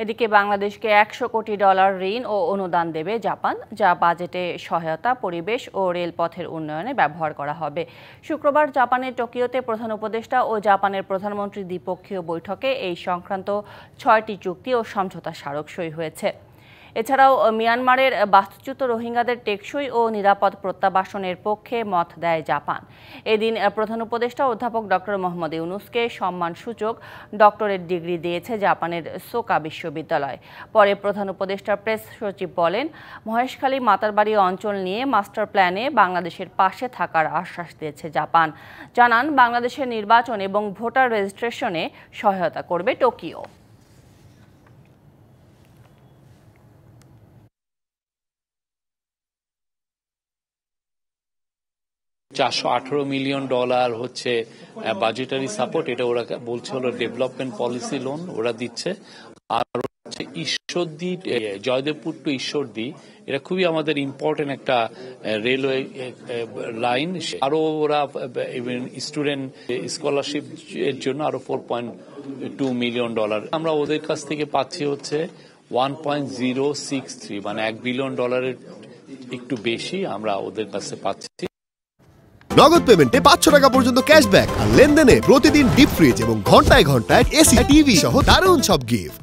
এদিকে বাংলাদেশকে $100 কোটি ঋণ ও অনুদান দেবে জাপান, যা বাজেটে সহায়তা, পরিবেশ ও রেলপথের উন্নয়নে ব্যবহার করা হবে। শুক্রবার জাপানের টোকিওতে প্রধান উপদেষ্টা ও জাপানের প্রধানমন্ত্রীর দ্বিপক্ষীয় বৈঠকে এই সংক্রান্ত 6টি চুক্তি ও সমঝোতা স্মারক সই হয়েছে। এছাড়াও মিয়ানমারের বাস্তুচ্যুত রোহিঙ্গাদের টেকসই ও নিরাপদ প্রত্যাবাসনের পক্ষে মত দেয় জাপান। এদিন প্রধান উপদেষ্টা অধ্যাপক ডক্টর মোহাম্মদ ইউনূসকে সম্মানসূচক ডক্টরেট ডিগ্রি দিয়েছে জাপানের সোকা বিশ্ববিদ্যালয়। পরে প্রধান উপদেষ্টার প্রেস সচিব বলেন, মহেশখালী মাতারবাড়ি অঞ্চল নিয়ে মাস্টার প্ল্যানে বাংলাদেশের পাশে থাকার আশ্বাস দিয়েছে জাপান। জানান, বাংলাদেশের নির্বাচন এবং ভোটার রেজিস্ট্রেশনে সহায়তা করবে টোকিও। $418 মিলিয়ন হচ্ছে বাজেটারি সাপোর্ট। এটা ওরা বলছে হলো ডেভেলপমেন্ট পলিসি লোন ওরা দিচ্ছে। আর হচ্ছে ঈশ্বরদী, জয়দেবপুর টু ঈশ্বরদী, এটা খুবই আমাদের ইম্পর্টেন্ট একটা রেলওয়ে লাইন। আরো ওরা স্টুডেন্ট স্কলারশিপ এর জন্য আরো $4.2 মিলিয়ন। আমরা ওদের কাছ থেকে পাচ্ছি হচ্ছে 1.063, মানে $1 বিলিয়ন একটু বেশি আমরা ওদের কাছে পাচ্ছি। নগদ পেমেন্টে 500 টাকা পর্যন্ত ক্যাশব্যাক আর লেনদেনে প্রতিদিন ডিপ ফ্রিজ এবং ঘন্টায় ঘন্টায় এসি টিভি সহ দারুণ সব গিফট।